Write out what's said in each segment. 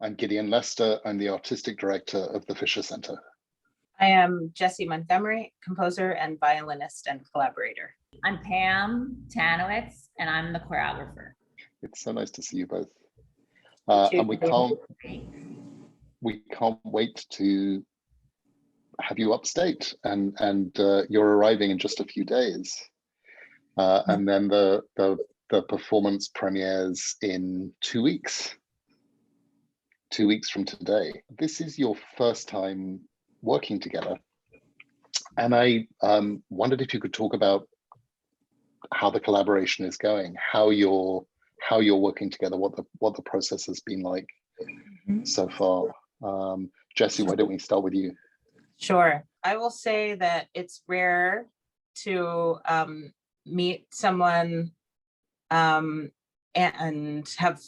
I'm Gideon Lester. I'm the artistic director of the Fisher Center. I am Jessie Montgomery, composer and violinist and collaborator. I'm Pam Tanowitz, and I'm the choreographer. It's so nice to see you both. And we can't wait to have you upstate, and you're arriving in just a few days. And then the performance premieres in 2 weeks. 2 weeks from today. This is your first time working together, and I wondered if you could talk about how the collaboration is going, how you're working together, what the process has been like so far. Jessie, why don't we start with you? Sure. I will say that it's rare to meet someone and have,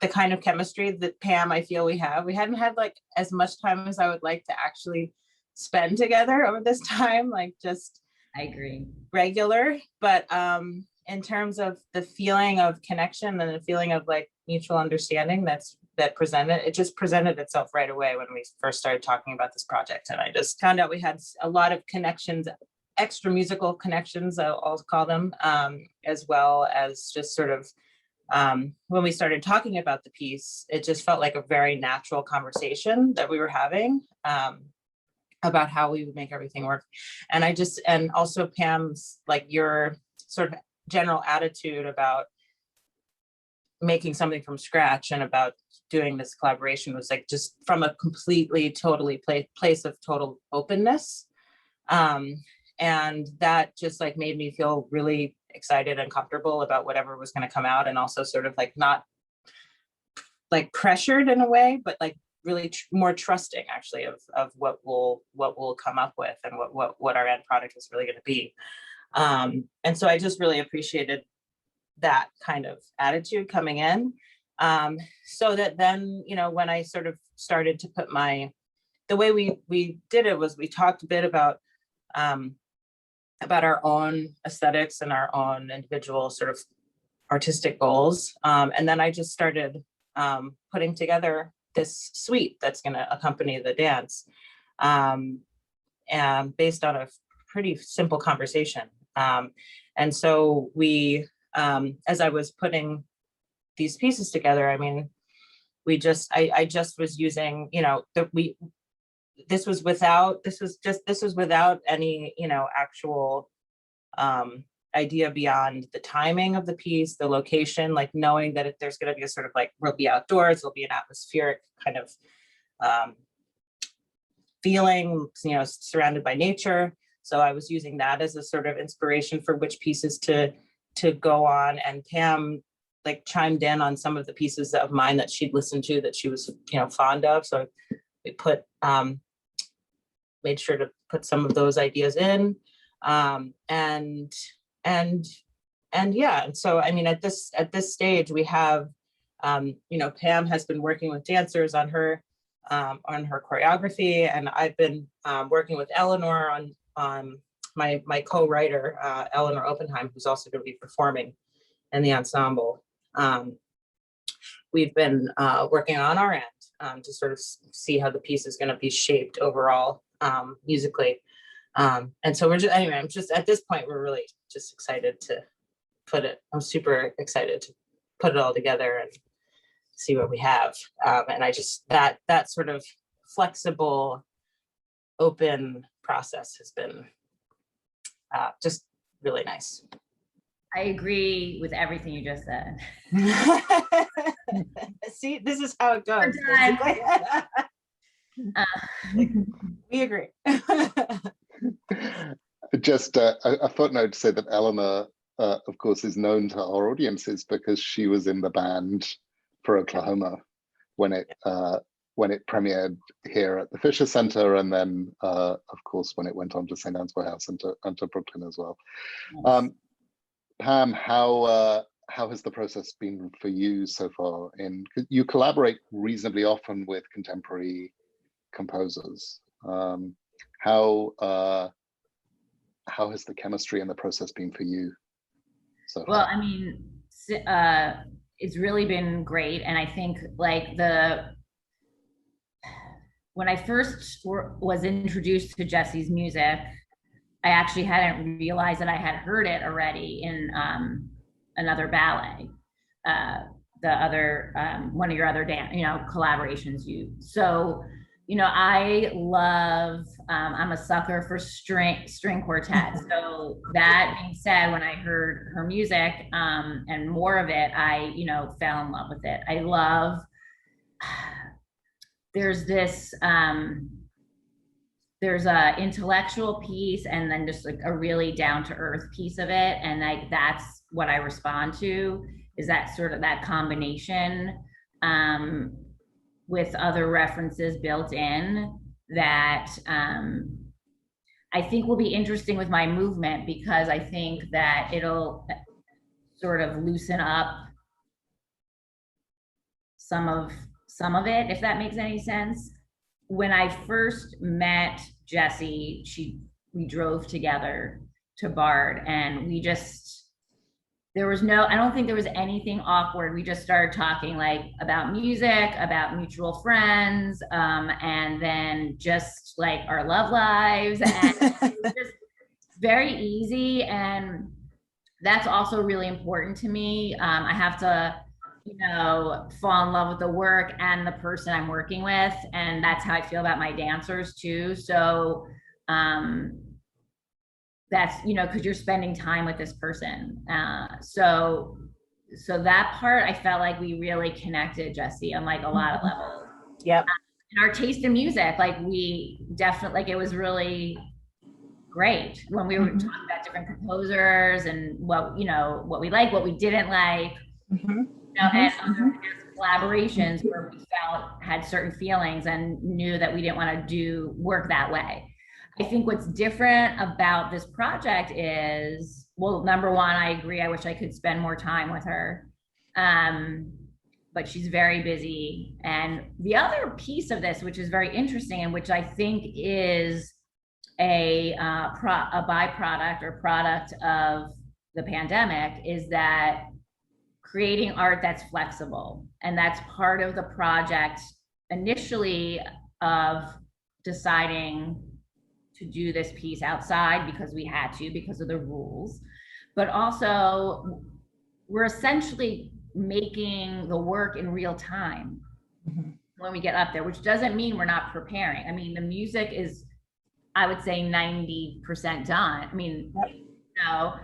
the kind of chemistry that Pam, I feel we have. We hadn't had like as much time as I would like to actually spend together over this time, like just I agree. Regular, but in terms of the feeling of connection and the feeling of like mutual understanding it just presented itself right away when we first started talking about this project. And I just found out we had a lot of connections, extra musical connections, I'll call them, as well as just sort of when we started talking about the piece, it just felt like a very natural conversation that we were having about how we would make everything work. And also Pam's, like, your sort of general attitude about making something from scratch and about doing this collaboration was like just from a totally place of total openness. And that just like made me feel really excited and comfortable about whatever was going to come out, and also sort of like not like pressured in a way, but like really more trusting actually of what we'll come up with and what our end product is really going to be. And so I just really appreciated that kind of attitude coming in, so that then, when I sort of started to put the way we did it was we talked a bit about our own aesthetics and our own individual sort of artistic goals. And then I just started putting together this suite that's going to accompany the dance, and based on a pretty simple conversation. And so we, as I was putting these pieces together, I mean, I just was using, this was without any, actual idea beyond the timing of the piece, the location, like knowing that there's going to be a sort of like, we'll be outdoors, there'll be an atmospheric kind of feeling, surrounded by nature. So I was using that as a sort of inspiration for which pieces to go on. And Pam like chimed in on some of the pieces of mine that she'd listened to that she was, fond of. So we made sure to put some of those ideas in. And so, I mean, at this stage we have, Pam has been working with dancers on her choreography, and I've been working with Eleanor on my co-writer, Eleanor Oppenheim, who's also going to be performing in the ensemble. We've been working on our end to sort of see how the piece is going to be shaped overall musically. And so I'm just at this point, we're really just excited to I'm super excited to put it all together and see what we have. And I just, that sort of flexible, open process has been just really nice. I agree with everything you just said. See, this is how it goes. We agree. Just a footnote to say that Eleanor, of course, is known to our audiences because she was in the band for Oklahoma when it premiered here at the Fisher Center, and then, of course, when it went on to St. Ansgar House and to Brooklyn as well. Nice. Pam, how has the process been for you so far? You collaborate reasonably often with contemporary composers. How has the chemistry and the process been for you so far? Well, I mean, it's really been great. And I think like when I first was introduced to Jessie's music, I actually hadn't realized that I had heard it already in another ballet. The other one of your other dance, collaborations so I love I'm a sucker for string quartets. So that being said, when I heard her music and more of it, I fell in love with it. I love there's this there's a intellectual piece and then just like a really down to earth piece of it, and like that's what I respond to, is that sort of that combination with other references built in that I think will be interesting with my movement, because I think that it'll sort of loosen up some of it, if that makes any sense. When I first met Jessie, we drove together to Bard, and I don't think there was anything awkward. We just started talking like about music, about mutual friends, and then just like our love lives, and it was just very easy. And that's also really important to me. I have to fall in love with the work and the person I'm working with, and that's how I feel about my dancers too. So that's because you're spending time with this person. So that part, I felt like we really connected, Jessie, on like a lot of levels. Yep. And our taste in music, like we definitely, like it was really great when we were talking about different composers and what we like, what we didn't like. And other collaborations where we had certain feelings and knew that we didn't want to do work that way. I think what's different about this project is, well, number one, I agree. I wish I could spend more time with her. But she's very busy. And the other piece of this, which is very interesting and which I think is a byproduct or product of the pandemic, is that creating art that's flexible. And that's part of the project initially of deciding to do this piece outside because we had to, because of the rules. But also, we're essentially making the work in real time when we get up there, which doesn't mean we're not preparing. I mean, the music is, I would say, 90% done. I mean, I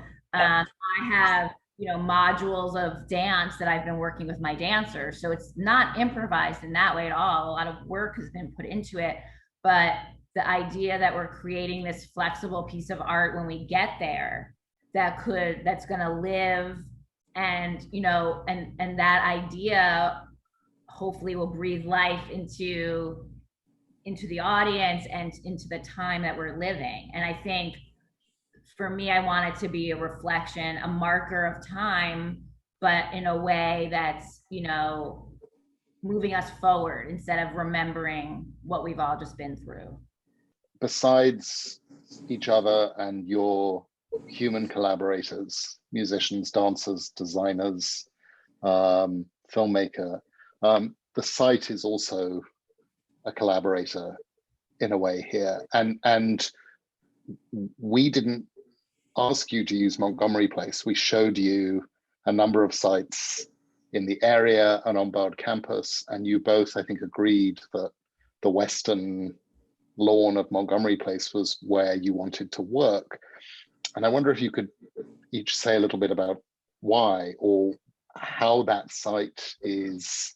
have modules of dance that I've been working with my dancers. So it's not improvised in that way at all. A lot of work has been put into it. But the idea that we're creating this flexible piece of art when we get there that's going to live, and and that idea hopefully will breathe life into the audience and into the time that we're living. And I think for me, I want it to be a reflection, a marker of time, but in a way that's, moving us forward instead of remembering what we've all just been through. Besides each other and your human collaborators, musicians, dancers, designers, filmmaker, the site is also a collaborator in a way here. And we didn't ask you to use Montgomery Place. We showed you a number of sites in the area and on Bard campus, and you both, I think, agreed that the western lawn of Montgomery Place was where you wanted to work. And I wonder if you could each say a little bit about why or how that site is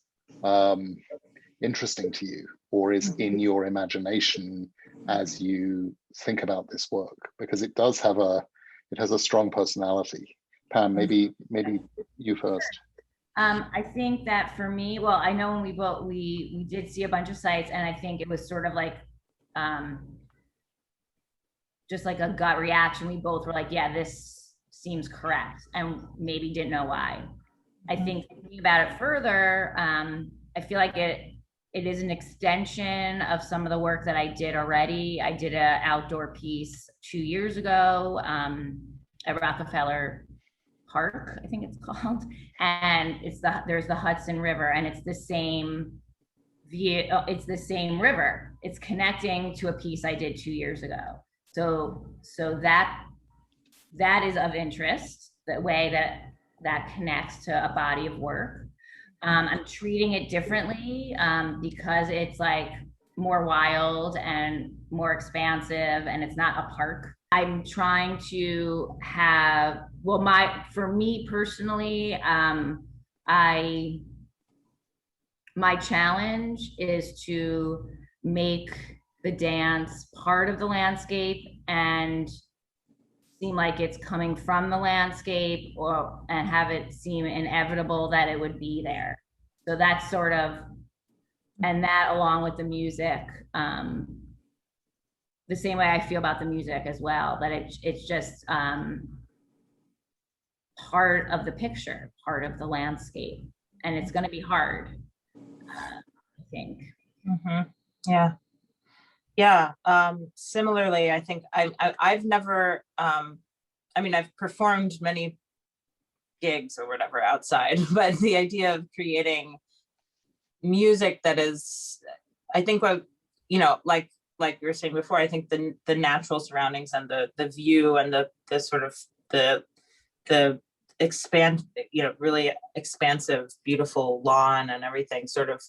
interesting to you or is in your imagination as you think about this work, because it does have it has a strong personality. Pam, maybe you first. I think that for me, well, I know when we did see a bunch of sites, and I think it was sort of like just like a gut reaction. We both were like, yeah, this seems correct, and maybe didn't know why. I think thinking about it further, I feel like it is an extension of some of the work that I did already. I did an outdoor piece 2 years ago at Rockefeller Park, I think it's called, and there's the Hudson River, and it's the same view. It's the same river. It's connecting to a piece I did 2 years ago. So that is of interest. The way that connects to a body of work. I'm treating it differently because it's like more wild and more expansive, and it's not a park. I'm trying to have, for me personally, my challenge is to make the dance part of the landscape and seem like it's coming from the landscape, and have it seem inevitable that it would be there. So that's sort of, and that along with the music, the same way I feel about the music as well, that it's just part of the picture, part of the landscape, and it's going to be hard, I think. Mm-hmm. Yeah. Similarly, I think I've never, I've performed many gigs or whatever outside, but the idea of creating music that is, I think what, like you were saying before, I think the natural surroundings and the view and the sort of the really expansive, beautiful lawn and everything sort of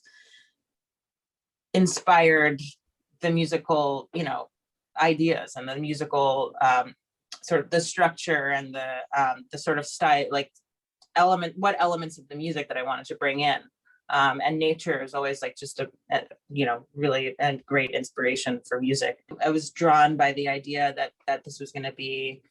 inspired the musical, ideas and the musical sort of the structure and the sort of style, like elements of the music that I wanted to bring in. And nature is always like just a really a great inspiration for music. I was drawn by the idea that this was going to be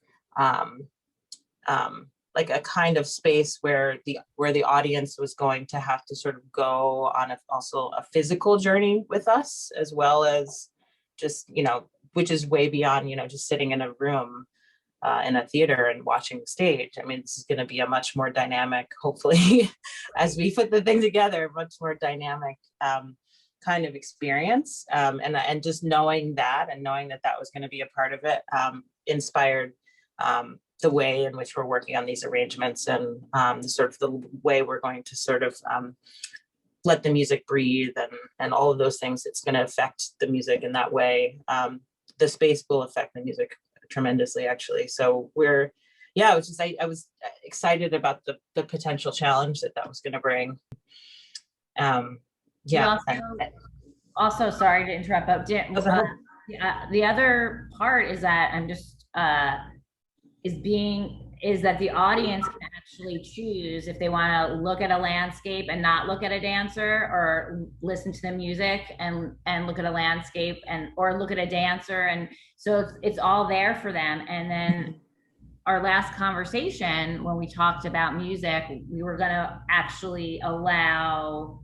like a kind of space where the audience was going to have to sort of go on also a physical journey with us, as well as just, which is way beyond, just sitting in a room in a theater and watching the stage. I mean, this is going to be a much more dynamic, hopefully, as we put the thing together, much more dynamic kind of experience. And just knowing that was going to be a part of it inspired the way in which we're working on these arrangements, and sort of the way we're going to sort of let the music breathe and all of those things. It's going to affect the music in that way. The space will affect the music tremendously, actually. So I was excited about the potential challenge that was going to bring. Also, sorry to interrupt, but the other part is that I'm just is that the audience can actually choose if they want to look at a landscape and not look at a dancer, or listen to the music and look at a landscape or look at a dancer. And so it's all there for them. And then our last conversation, when we talked about music, we were going to actually allow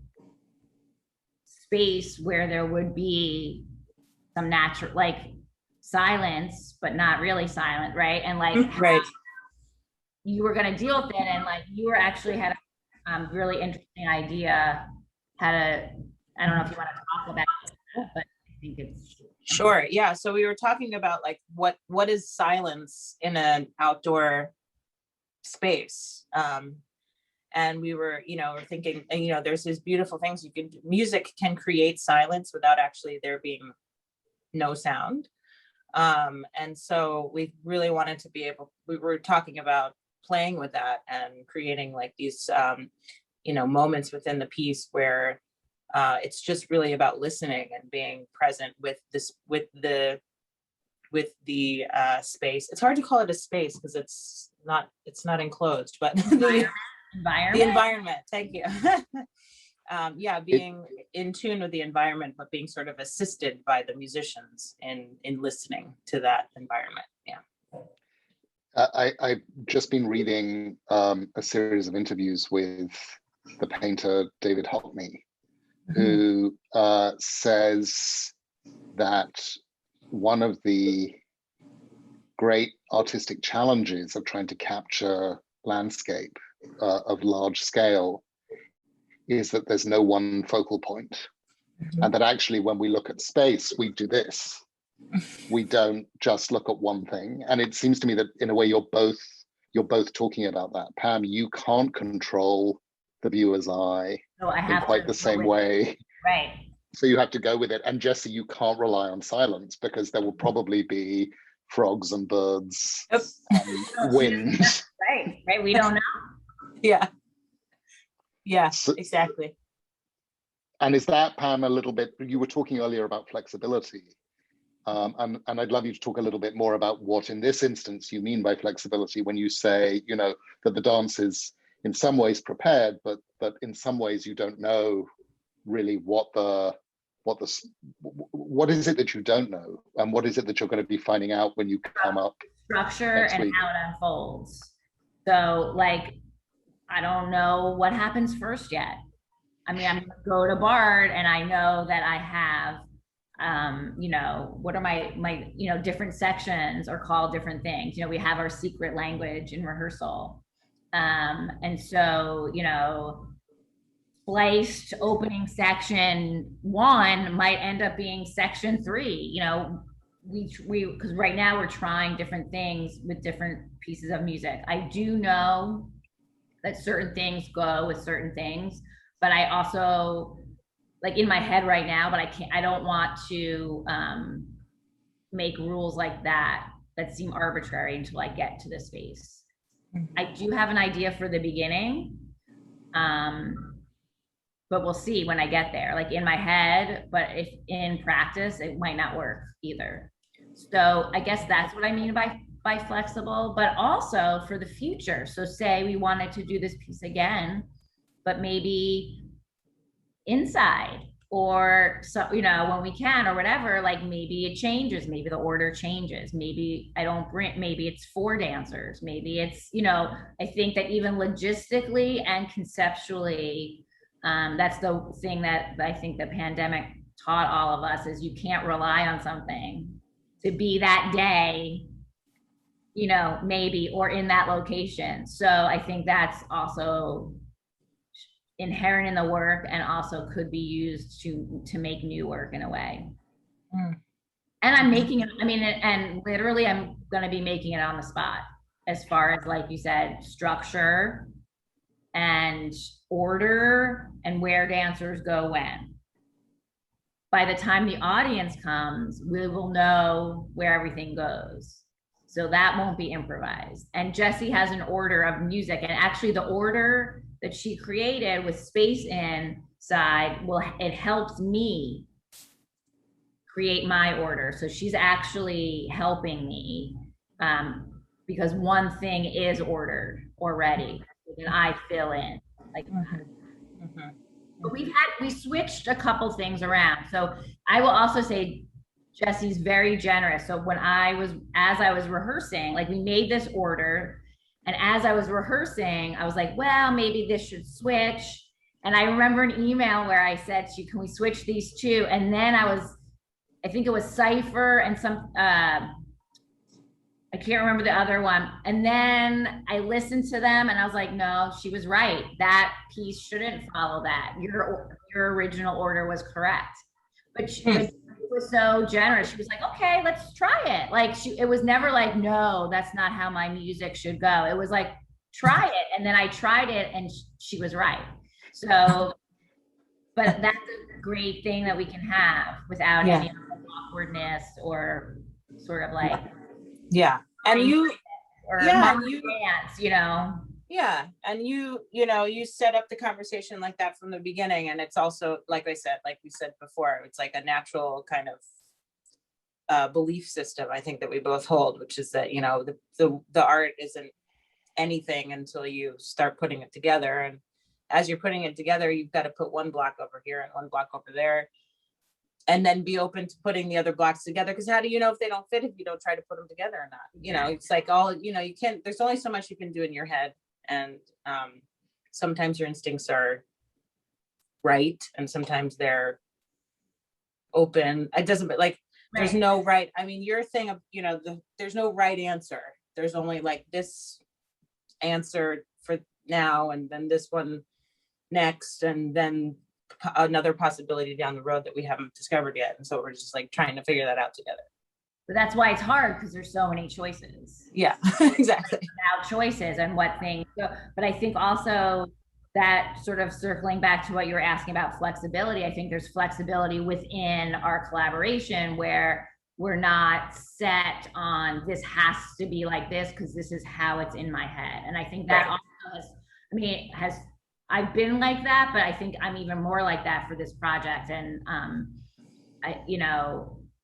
space where there would be some natural, like silence, but not really silent, right? And like, right. You were going to deal with it, and like you had a really interesting idea I don't know if you want to talk about it, but I think it's sure. Yeah. So we were talking about like what is silence in an outdoor space, and we were thinking, there's these beautiful things music can create silence without actually there being no sound. And so we really wanted to we were talking about playing with that and creating like these, moments within the piece where it's just really about listening and being present with the space. It's hard to call it a space because it's not enclosed, but the environment. Thank you. Being in tune with the environment, but being sort of assisted by the musicians in listening to that environment. Yeah. I've just been reading a series of interviews with the painter David Hockney, who says that one of the great artistic challenges of trying to capture landscape of large scale is that there's no one focal point. And that actually when we look at space, we do this. We don't just look at one thing. And it seems to me that in a way you're you're both talking about that. Pam, you can't control the viewer's eye So I in have quite to the same go with it. way. Right. So you have to go with it. And Jessie, you can't rely on silence, because there will probably be frogs and birds and wind. Right. We don't know. Yeah. Yeah, So, exactly. and is that, Pam, a little bit, you were talking earlier about flexibility. And I'd love you to talk a little bit more about what in this instance you mean by flexibility when you say, you know, that the dance is in some ways prepared, but in some ways you don't know really what is it that you don't know, and what is it that you're going to be finding out when you come up structure and week? how it unfolds. So like, I don't know what happens first yet. I mean, I'm gonna go to Bard and I know that I have you know, what are my you know, different sections are called different things. You know, we have our secret language in rehearsal. And so, you know, spliced opening section 1 might end up being section 3. You know, we because right now we're trying different things with different pieces of music. I do know that certain things go with certain things, but I also, like, in my head right now, but I don't want to make rules like that seem arbitrary until I get to the space. I do have an idea for the beginning, but we'll see when I get there, like in my head, but if in practice, it might not work either. So I guess that's what I mean by flexible, but also for the future. So say we wanted to do this piece again, but maybe inside, or so, you know, when we can or whatever, like maybe it changes, maybe the order changes, maybe I don't bring, maybe it's 4 dancers, maybe it's, you know, I think that even logistically and conceptually, that's the thing that I think the pandemic taught all of us, is you can't rely on something to be that day, you know, maybe, or in that location. So I think that's also inherent in the work, and also could be used to make new work in a way. And I'm making it, I mean, and literally I'm going to be making it on the spot, as far as, like you said, structure and order and where dancers go when. By the time the audience comes, we will know where everything goes. So that won't be improvised. And Jessie has an order of music, and actually the order that she created with space inside, it helps me create my order. So she's actually helping me, because one thing is ordered already, and I fill in like that. But we switched a couple things around. So I will also say Jessie's very generous. So as I was rehearsing, like, we made this order, and as I was rehearsing, I was like, well, maybe this should switch. And I remember an email where I said to you, can we switch these 2? And then I think it was Cypher and some, I can't remember the other one. And then I listened to them and I was like, no, she was right. That piece shouldn't follow that. Your original order was correct. But she was so generous. She was like, okay, let's try it. Like, it was never like, no, that's not how my music should go. It was like, try it. And then I tried it and she was right. So, but that's a great thing that we can have without any awkwardness or sort of like, and you dance, you know. And you know, you set up the conversation like that from the beginning, and it's also, like we said before, it's like a natural kind of belief system, I think, that we both hold, which is that, you know, the art isn't anything until you start putting it together, and as you're putting it together, you've got to put one block over here and one block over there, and then be open to putting the other blocks together, because how do you know if they don't fit if you don't try to put them together or not? You know, it's like you can't, there's only so much you can do in your head, and sometimes your instincts are right and sometimes they're open. It doesn't, but like, there's no right, I mean, your thing of, you know, there's no right answer. There's only like this answer for now, and then this one next, and then another possibility down the road that we haven't discovered yet. And so we're just like trying to figure that out together. But that's why it's hard, because there's so many choices. Yeah, exactly. About choices and what things go. But I think also that, sort of circling back to what you were asking about flexibility, I think there's flexibility within our collaboration where we're not set on this has to be like this because this is how it's in my head. And I think that also I've been like that, but I think I'm even more like that for this project. And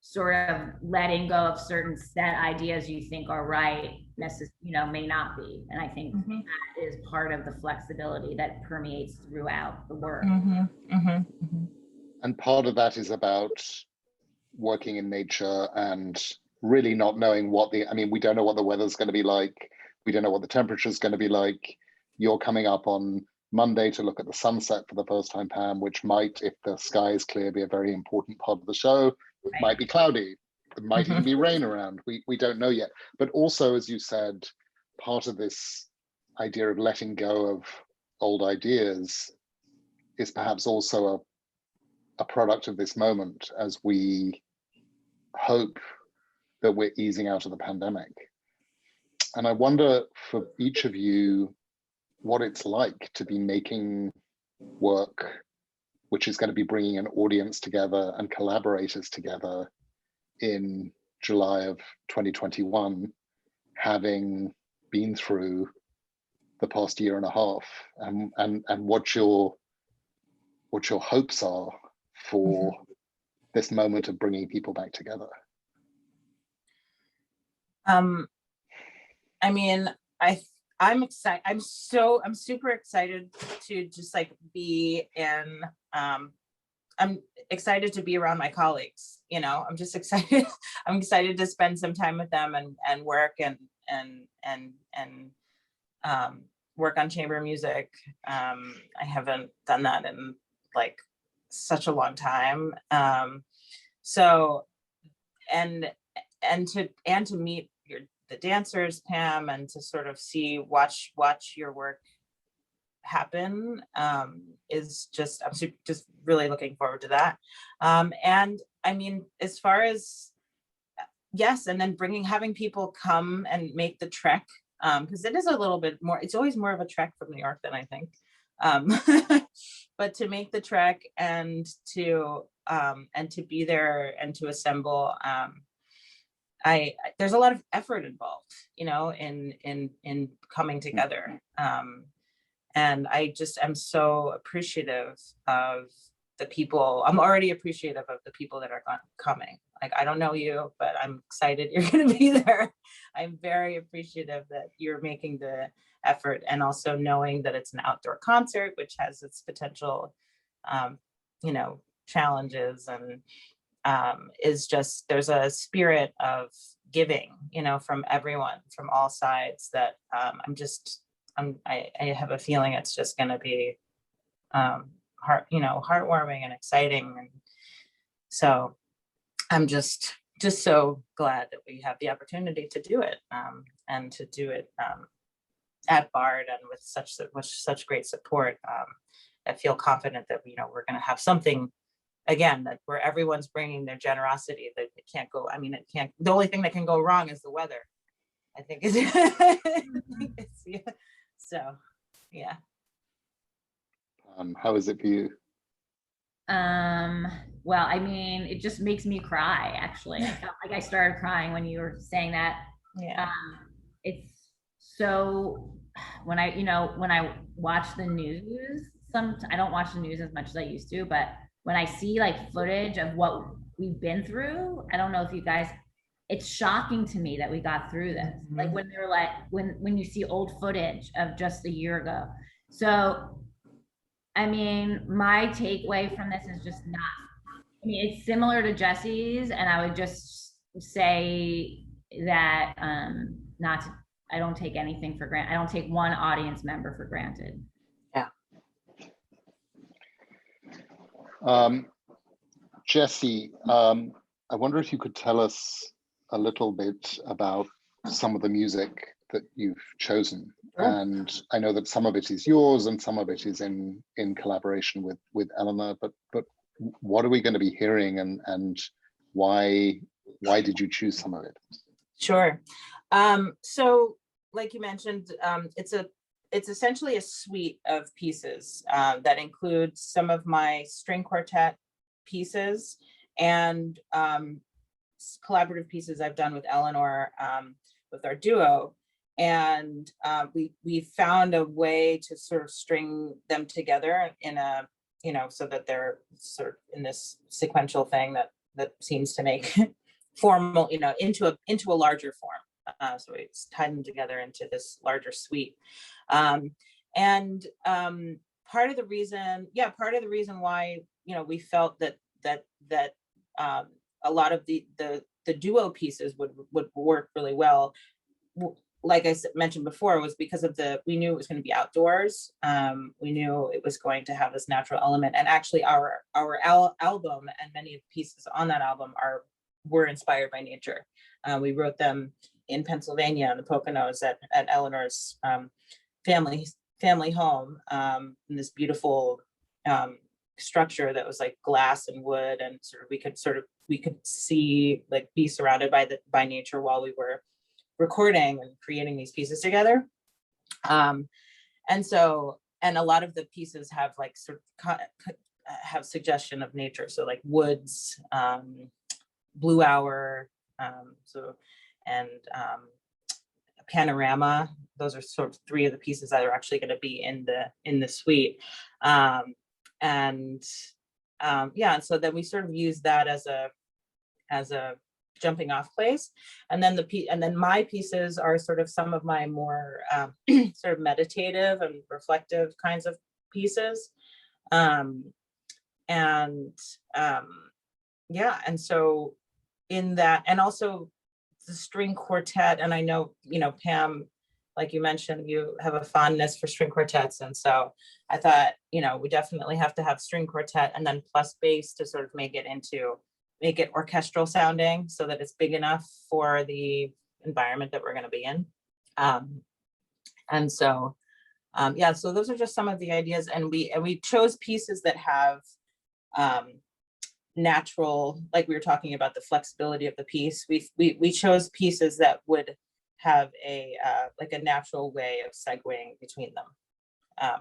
sort of letting go of certain set ideas you think are right, may not be. And I think that is part of the flexibility that permeates throughout the work. And part of that is about working in nature and really not knowing we don't know what the weather's going to be like. We don't know what the temperature is going to be like. You're coming up on Monday to look at the sunset for the first time, Pam, which might, if the sky is clear, be a very important part of the show. It might be cloudy. It might even be rain around. We don't know yet. But also, as you said, part of this idea of letting go of old ideas is perhaps also a product of this moment as we hope that we're easing out of the pandemic. And I wonder for each of you what it's like to be making work which is going to be bringing an audience together and collaborators together in July of 2021, having been through the past year and a half, and what your hopes are for this moment of bringing people back together. I'm excited. I'm super excited to just be in, I'm excited to be around my colleagues. I'm just excited. I'm excited to spend some time with them and work and work on chamber music. I haven't done that in such a long time. So, and to meet the dancers, Pam, and to sort of watch your work happen is just, I'm just really looking forward to that. And as far as, yes, and then having people come and make the trek, because it is a little bit more, it's always more of a trek from New York than I think. But to make the trek and to be there and to assemble, there's a lot of effort involved, in coming together. And I just am so appreciative of the people. I'm already appreciative of the people that are coming. I don't know you, but I'm excited you're going to be there. I'm very appreciative that you're making the effort, and also knowing that it's an outdoor concert, which has its potential, challenges, and is just, there's a spirit of giving, from everyone, from all sides, that I have a feeling it's just going to be heartwarming and exciting. And so I'm just so glad that we have the opportunity to do it, and to do it at BARD and with such great support. I feel confident that we're going to have something again that where everyone's bringing their generosity. That it can't go. The only thing that can go wrong is the weather, I think. So, yeah. How is it for you? Well, it just makes me cry, actually. I felt like I started crying when you were saying that. Yeah. It's so, when I watch the news, I don't watch the news as much as I used to, but when I see footage of what we've been through, I don't know if you guys, it's shocking to me that we got through this. When they're when you see old footage of just a year ago. So, my takeaway from this is just it's similar to Jessie's, and I would just say that I don't take anything for granted. I don't take one audience member for granted. Yeah. Jessie, I wonder if you could tell us a little bit about some of the music that you've chosen. Sure. And I know that some of it is yours and some of it is in collaboration with Eleanor, but what are we going to be hearing, and why why did you choose some of it? Sure. So like you mentioned, it's essentially a suite of pieces that includes some of my string quartet pieces and collaborative pieces I've done with Eleanor with our duo. And we found a way to sort of string them together in a, so that they're sort of in this sequential thing that seems to make formal, into a larger form. So we tied them together into this larger suite. And part of the reason why, we felt that a lot of the duo pieces would work really well, like I mentioned before, was because of we knew it was going to be outdoors. We knew it was going to have this natural element, and actually our album and many of the pieces on that album were inspired by nature. We wrote them in Pennsylvania, in the Poconos, at Eleanor's family home, in this beautiful structure that was like glass and wood, and we could see, like, be surrounded by nature while we were recording and creating these pieces together. And a lot of the pieces have like have suggestion of nature, so like woods, blue hour, and panorama. Those are sort of three of the pieces that are actually going to be in the suite. And so then we sort of use that as a jumping off place. And then my pieces are sort of some of my more sort of meditative and reflective kinds of pieces. And so in that, and also the string quartet, and I know, Pam, like you mentioned, you have a fondness for string quartets. And so I thought, we definitely have to have string quartet and then plus bass to sort of make it orchestral sounding, so that it's big enough for the environment that we're going to be in. So those are just some of the ideas. And we chose pieces that have natural, like we were talking about the flexibility of the piece. We chose pieces that would have a natural way of segueing between them,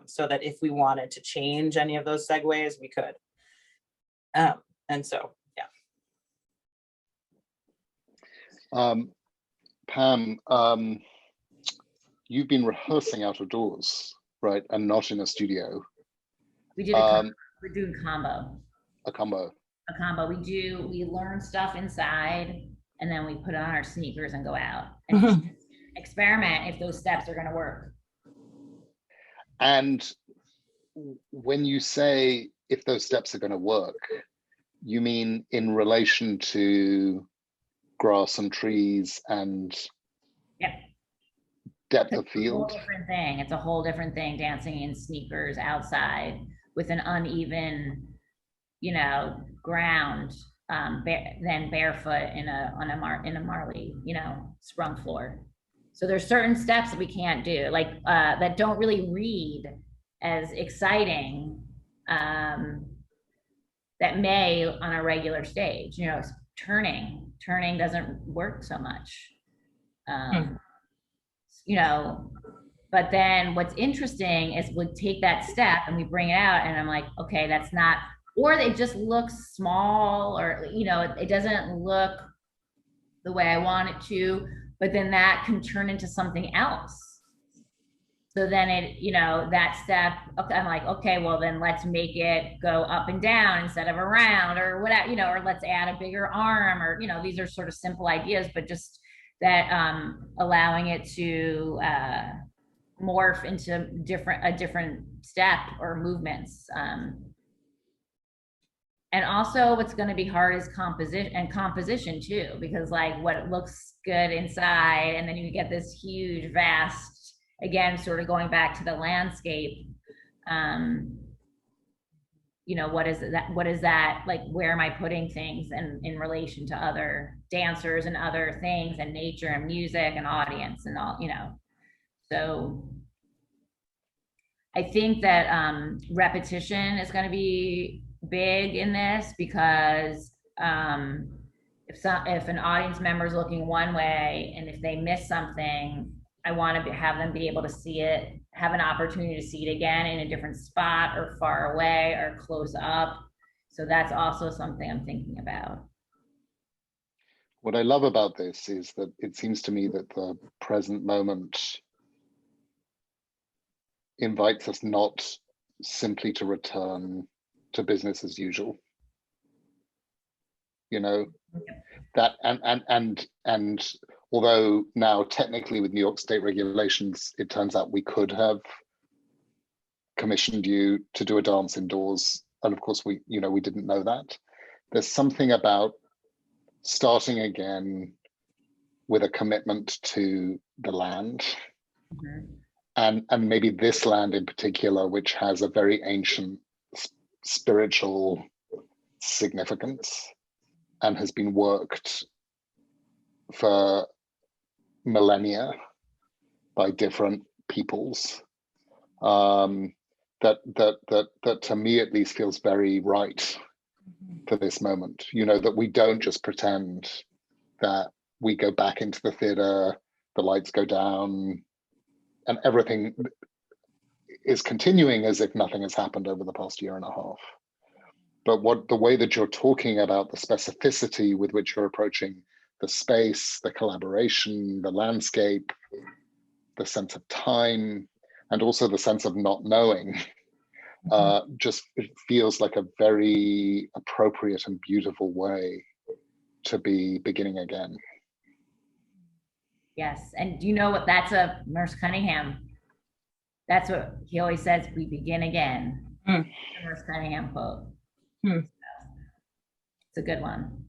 so that if we wanted to change any of those segues, we could. Pam, you've been rehearsing out of doors, right, and not in a studio. We did we're doing combo. A combo. We learn stuff inside, and then we put on our sneakers and go out and experiment if those steps are going to work. And when you say if those steps are going to work, you mean in relation to grass and trees and depth of field? It's a whole different thing dancing in sneakers outside with an uneven, ground, than barefoot in a marley, sprung floor. So there's certain steps that we can't do, like that don't really read as exciting, that may on a regular stage. Turning doesn't work so much. But then what's interesting is we take that step and we bring it out, and I'm like, okay, that's not, or it just looks small, or it doesn't look the way I want it to, but then that can turn into something else. So then that step, okay, I'm like, okay, well then let's make it go up and down instead of around, or whatever, or let's add a bigger arm, or these are sort of simple ideas, but just that allowing it to morph into a different step or movements. And also what's going to be hard is composition too, because like what looks good inside, and then you get this huge, vast, again, sort of going back to the landscape, what is that, like, where am I putting things in relation to other dancers and other things, and nature and music and audience and all, so I think that repetition is going to be big in this, because if if an audience member is looking one way, and if they miss something, I want to have them be able to see it, have an opportunity to see it again in a different spot or far away or close up. So that's also something I'm thinking about. What I love about this is that it seems to me that the present moment invites us not simply to return to business as usual. You know, that and although now technically with New York state regulations, it turns out we could have commissioned you to do a dance indoors. And of course we didn't know that. There's something about starting again with a commitment to the land. And maybe this land in particular, which has a very ancient spiritual significance and has been worked for millennia by different peoples, that to me at least feels very right for this moment. You know, that we don't just pretend that we go back into the theater, the lights go down, and everything is continuing as if nothing has happened over the past year and a half. But the way that you're talking about the specificity with which you're approaching the space, the collaboration, the landscape, the sense of time, and also the sense of not knowing, just it feels like a very appropriate and beautiful way to be beginning again. Yes, and do you know what that's a Merce Cunningham? That's what he always says, we begin again. Merce Cunningham quote. It's a good one.